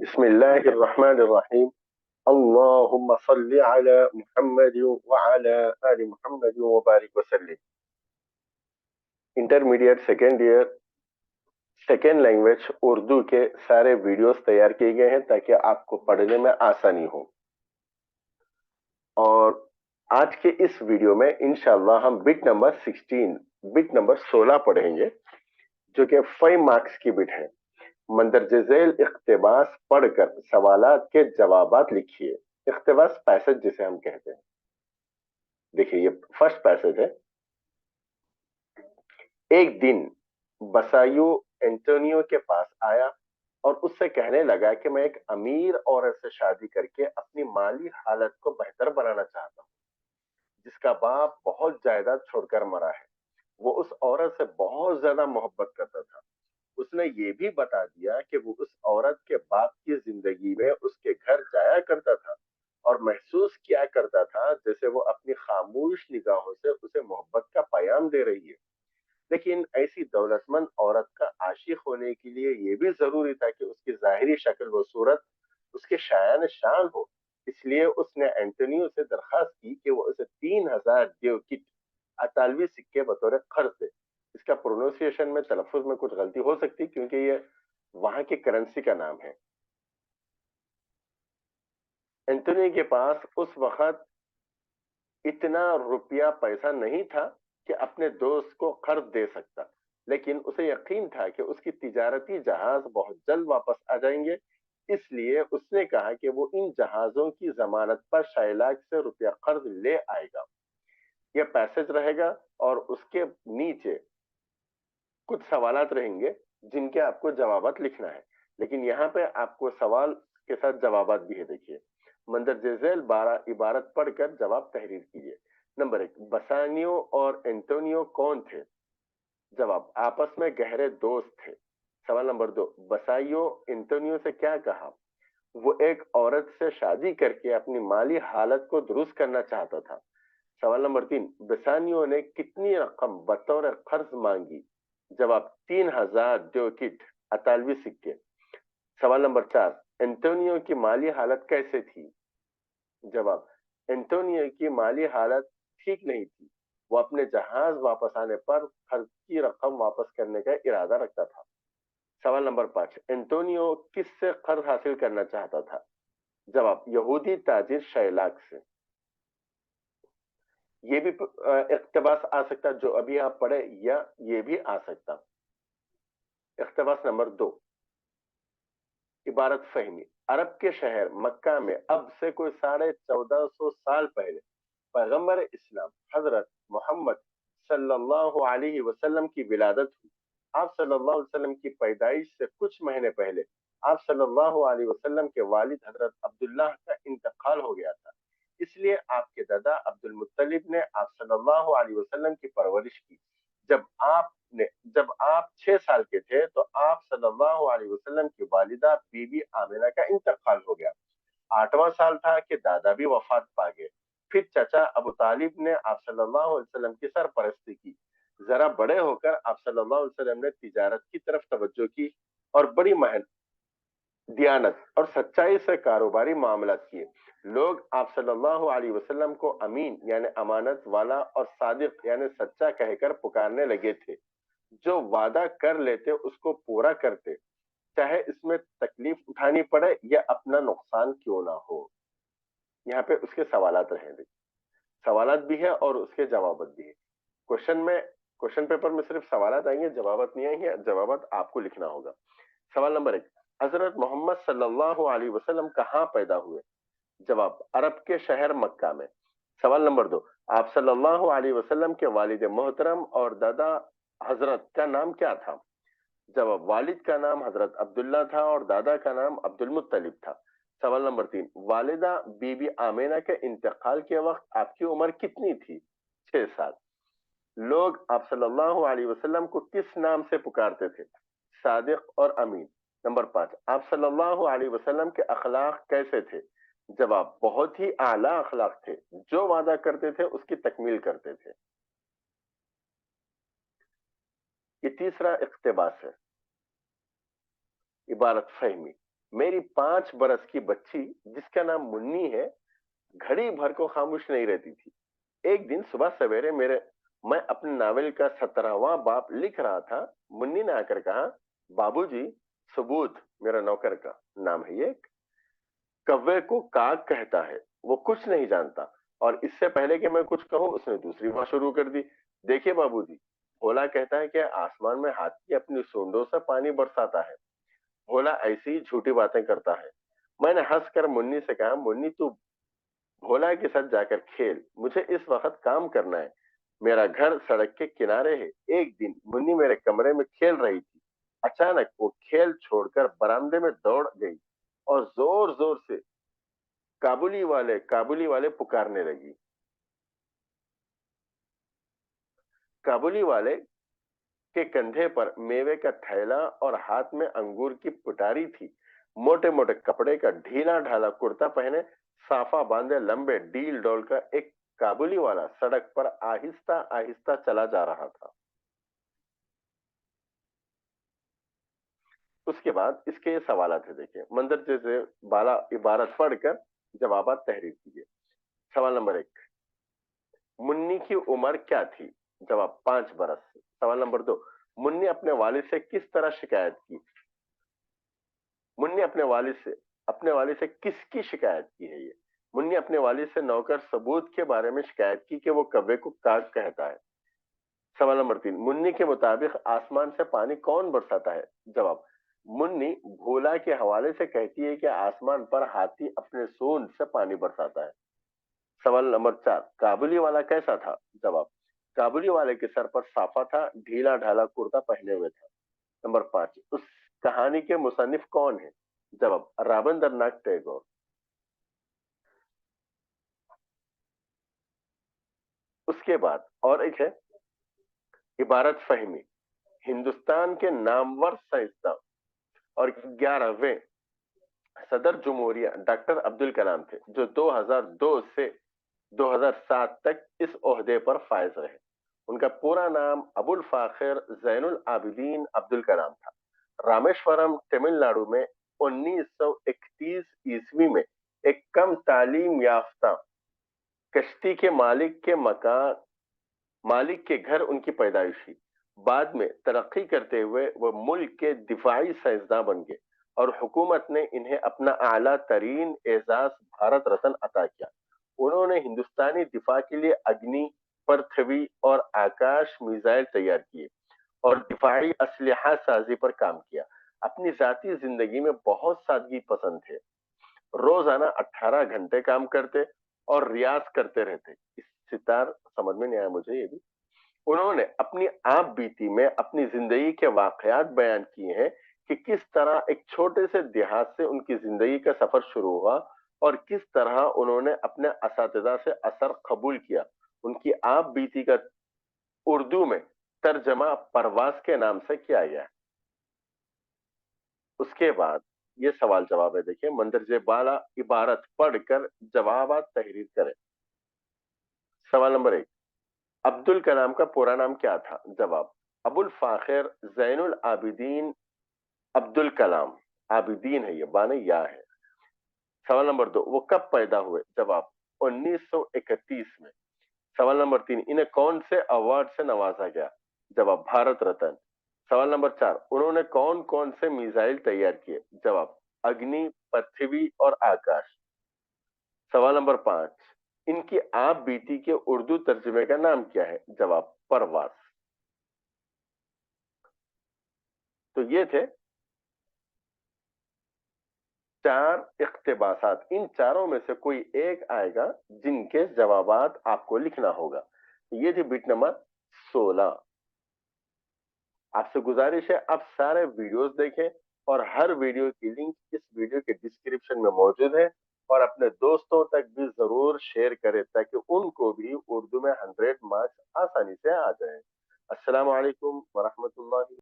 बिस्मिल्लाहिर्रहमानिर्रहीम। अल्लाहुम्मा सल्ली अला मुहम्मद व अला आलि मुहम्मद व बारिक वसल्लिम। Intermediate second year second language Urdu के सारे वीडियोस तैयार किए गए हैं ताकि आपको पढ़ने में आसानी हो। और आज के इस वीडियो में इंशाल्लाह हम बिट नंबर 16 पढ़ेंगे, जो कि 5 मार्क्स की बिट है। मंदरजे झेल इख्तिबास पढ़कर सवालात के जवाबात लिखिए। इख्तिबास पैसेज जिसे हम कहते हैं। देखिए, ये फर्स्ट पैसेज है। एक दिन बसायो एंटोनियो के पास आया और उससे कहने लगा कि मैं एक अमीर औरत से शादी करके अपनी माली हालत को बेहतर बनाना चाहता हूँ, जिसका बाप बहुत जायदाद छोड़कर मरा है। वो उस औरत से बहुत ज्यादा मोहब्बत करता था। उसने ये भी बता दिया कि वो उस औरत के बाप की जिंदगी में उसके घर जाया करता था और महसूस किया करता था जैसे वो अपनी खामोश निगाहों से उसे मोहब्बत का पैगाम दे रही है। लेकिन ऐसी दौलतमंद औरत का आशिक होने के लिए ये भी जरूरी था कि उसकी जाहिरी शक्ल व सूरत उसके शायान शान हो। इसलिए उसने एंटोनियो से दरखास्त की कि वो उसे 3000 ड्यूकिट अतालवी सिक्के बतौर कर्ज दे। इसका प्रोनाउंसिएशन में तलफ्फुज में कुछ गलती हो सकती क्योंकि ये वहां की करेंसी का नाम है। एंटोनियो के पास उस वक्त इतना रुपया पैसा नहीं था कि अपने दोस्त को कर्ज दे सकता, लेकिन उसे यकीन था कि उसकी तिजारती जहाज बहुत जल्द वापस आ जाएंगे। इसलिए उसने कहा कि वो इन जहाजों की जमानत पर शाइलाक से रुपया कर्ज ले आएगा। यह पैसेज रहेगा और उसके नीचे कुछ सवालात रहेंगे जिनके आपको जवाबात लिखना है। लेकिन यहाँ पे आपको सवाल के साथ जवाबात भी है। देखिए, मंदरजे झेल 12 इबारत पढ़कर जवाब तहरीर कीजिए। नंबर 1, बसानियो और एंटोनियो कौन थे? जवाब, आपस में गहरे दोस्त थे। सवाल नंबर 2, बसाइयो एंटोनियो से क्या कहा? वो एक औरत से शादी करके अपनी माली हालत को दुरुस्त करना चाहता था। सवाल नंबर 3, बेसानियो ने कितनी रकम बतौर कर्ज मांगी? जवाब, 3000 ड्यूकिट अतालवी सिक्के। सवाल नंबर 4, एंटोनियो की माली हालत कैसे थी? जवाब, एंटोनियो की माली हालत ठीक नहीं थी। वो अपने जहाज वापस आने पर कर्ज की रकम वापस करने का इरादा रखता था। सवाल नंबर 5, एंटोनियो किससे कर्ज हासिल करना चाहता था? जवाब, यहूदी ताजिर शैलाक से। ये भी इख्तिबास आ सकता जो अभी आप पढ़े, या ये भी आ सकता। इख्तिबास नंबर 2, इबारत फहमी। अरब के शहर मक्का में अब से कोई 1450 साल पहले पैगंबर इस्लाम हजरत मोहम्मद सल्लल्लाहु अलैहि वसल्लम की विलादत हुई। आप सल्लल्लाहु अलैहि वसल्लम की पैदाइश से कुछ महीने पहले आप सल्लल्लाहु अलैहि वसल्लम के वालिद हजरत अब्दुल्लाह का इंतकाल हो गया था। इसलिए आपके दादा अब्दुल मुत्तलिब ने आप सल्लल्लाहु अलैहि वसल्लम की परवरिश की। जब आपने जब आप 6 साल के थे तो आप सल्लल्लाहु अलैहि वसल्लम की वालिदा बीबी आमिना का इंतकाल हो गया। 8वां साल था कि दादा भी वफात पा गए। फिर चचा अबू तालिब ने आप सल्लल्लाहु अलैहि वसल्लम की सरपरस्ती की। जरा बड़े होकर आप सल्लल्लाहु अलैहि वसल्लम ने तिजारत की तरफ तवज्जो की और बड़ी मेहनत, दियानत और सच्चाई से कारोबारी मामलात किए। लोग आप सल्लल्लाहु अलैहि वसल्लम को अमीन यानी अमानत वाला और सादिक यानी सच्चा कहकर पुकारने लगे थे। जो वादा कर लेते उसको पूरा करते, चाहे इसमें तकलीफ उठानी पड़े या अपना नुकसान क्यों ना हो। यहाँ पे उसके सवालात रहेंगे। सवालात भी है और उसके जवाब भी है। क्वेश्चन पेपर में सिर्फ सवालात आएंगे, जवाबात नहीं आएंगे। जवाबात आपको लिखना होगा। सवाल नंबर 1, हजरत मोहम्मद सल्लल्लाहु अलैहि वसल्लम कहाँ पैदा हुए? जवाब, अरब के शहर मक्का में। सवाल नंबर 2, आप सल्लल्लाहु अलैहि वसल्लम के वालिद मोहतरम और दादा हजरत का नाम क्या था? जवाब, वालिद का नाम हजरत अब्दुल्ला था और दादा का नाम अब्दुल मुत्तलिब था। सवाल नंबर 3, वालिदा बीबी आमिना के इंतकाल के वक्त आपकी उम्र कितनी थी? 6 साल। लोग आप सल्लल्लाहु अलैहि वसल्लम को किस नाम से पुकारते थे? सादिक और अमीन। नंबर 5, आप सल्लल्लाहु अलैहि वसल्लम के अखलाक कैसे थे? जवाब, बहुत ही आला अखलाक थे। जो वादा करते थे उसकी तकमील करते थे। ये तीसरा इख्तिबास है, इबारत फहमी। मेरी 5 बरस की बच्ची जिसका नाम मुन्नी है घड़ी भर को खामोश नहीं रहती थी। एक दिन सुबह सवेरे मेरे मैं अपने नावल का 17वां बाप लिख रहा था। मुन्नी ने आकर कहा, बाबूजी, सुबोध मेरा नौकर का नाम है ये, कव्वे को काग कहता है, वो कुछ नहीं जानता। और इससे पहले कि मैं कुछ कहूं उसने दूसरी बात शुरू कर दी। देखिए बाबूजी, भोला कहता है कि आसमान में हाथी अपनी सूंडों से पानी बरसाता है। भोला ऐसी ही झूठी बातें करता है। मैंने हंसकर मुन्नी से कहा, मुन्नी तू भोला के साथ जाकर खेल, मुझे इस वक्त काम करना है। मेरा घर सड़क के किनारे है। एक दिन मुन्नी मेरे कमरे में खेल रही थी। अचानक वो खेल छोड़कर बरामदे में दौड़ गई और जोर जोर से काबुली वाले पुकारने लगी। काबुली वाले के कंधे पर मेवे का थैला और हाथ में अंगूर की पुटारी थी। मोटे मोटे कपड़े का ढीला ढाला कुर्ता पहने, साफा बांधे लंबे डील डोल का एक काबुली वाला सड़क पर आहिस्ता आहिस्ता चला जा रहा था। उसके बाद इसके ये सवाल थे, देखिए मंदरजे से बाला इबारत पढ़कर जवाबात तहरीर कीजिए। सवाल नंबर 1, मुन्नी की उम्र क्या थी? जवाब, 5 बरस। सवाल नंबर 2, मुन्नी अपने वालिद से किस तरह शिकायत की? मुन्नी अपने वालिद से किसकी शिकायत की है ये? मुन्नी अपने वालिद से नौकर सबूत के बारे में शिकायत की कि वो कव्वे को काग कहता है। सवाल नंबर 3, मुन्नी के मुताबिक आसमान से पानी कौन बरसाता है? जवाब, मुन्नी भोला के हवाले से कहती है कि आसमान पर हाथी अपने सूंड से पानी बरसाता है। सवाल नंबर 4, काबुली वाला कैसा था? जवाब, काबुली वाले के सर पर साफा था, ढीला ढाला कुर्ता पहने हुए था। नंबर 5, उस कहानी के मुसन्निफ कौन है? जवाब, रविंद्रनाथ टैगोर। उसके बाद और एक है इबारत फहमी। हिंदुस्तान के नामवर साइंसदान और 11वें सदर जमहूरिया डॉक्टर अब्दुल कलाम थे, जो 2002 से 2007 तक इस ओहदे पर फायज रहे। उनका पूरा नाम अबुल फाखिर जैनुल आबिदीन अब्दुल कलाम था। रामेश्वरम तमिलनाडु में 1931 ईस्वी में एक कम तालीम याफ्ता कश्ती के मालिक के घर उनकी पैदाइश हुई। बाद में तरक्की करते हुए वो मुल्क के दिफाई साइंसदान बन गए और हुकूमत ने इन्हें अपना आला तरीन एजाज भारत रत्न अता किया। उन्होंने हिंदुस्तानी दिफा के लिए अग्नि, पृथ्वी और आकाश मिसाइल तैयार किए और दिफाई असलहा साजी पर काम किया। अपनी जाती जिंदगी में बहुत सादगी पसंद थे। रोजाना 18 घंटे काम करते और रियाज करते रहते। इस सितार समझ में नहीं आया मुझे ये भी। उन्होंने अपनी आप बीती में अपनी जिंदगी के वाकयात बयान किए हैं कि किस तरह एक छोटे से देहात से उनकी जिंदगी का सफर शुरू हुआ और किस तरह उन्होंने अपने असातिज़ा से असर कबूल किया। उनकी आप बीती का उर्दू में तर्जमा परवास के नाम से किया गया है। उसके बाद ये सवाल जवाब है, देखिए मंदरजे बाला इबारत पढ़कर जवाबात तहरीर करें। सवाल नंबर 1, अब्दुल कलाम का पूरा नाम क्या था? जवाब, अबुल फाखिर जैनुल आबिदीन अब्दुल कलाम। आबिदीन है ये, बाने या है। सवाल नंबर 2, वो कब पैदा हुए? जवाब, 1931 में। सवाल नंबर 3, इन्हें कौन से अवार्ड से नवाजा गया? जवाब, भारत रत्न। सवाल नंबर 4, उन्होंने कौन कौन से मिसाइल तैयार किए? जवाब, अग्नि, पृथ्वी और आकाश। सवाल नंबर 5, इनकी आप बीती के उर्दू तर्जुमे का नाम क्या है? जवाब, परवास। तो ये थे 4 इख्तिबासात। इन चारों में से कोई एक आएगा जिनके जवाबात आपको लिखना होगा। ये थी बिट नंबर 16। आपसे गुजारिश है आप सारे वीडियोस देखें और हर वीडियो की लिंक इस वीडियो के डिस्क्रिप्शन में मौजूद है और अपने दोस्तों तक भी जरूर शेयर करें ताकि उनको भी उर्दू में 100 मार्क्स आसानी से आ जाए। अस्सलाम वालेकुम वरहमतुल्लाहि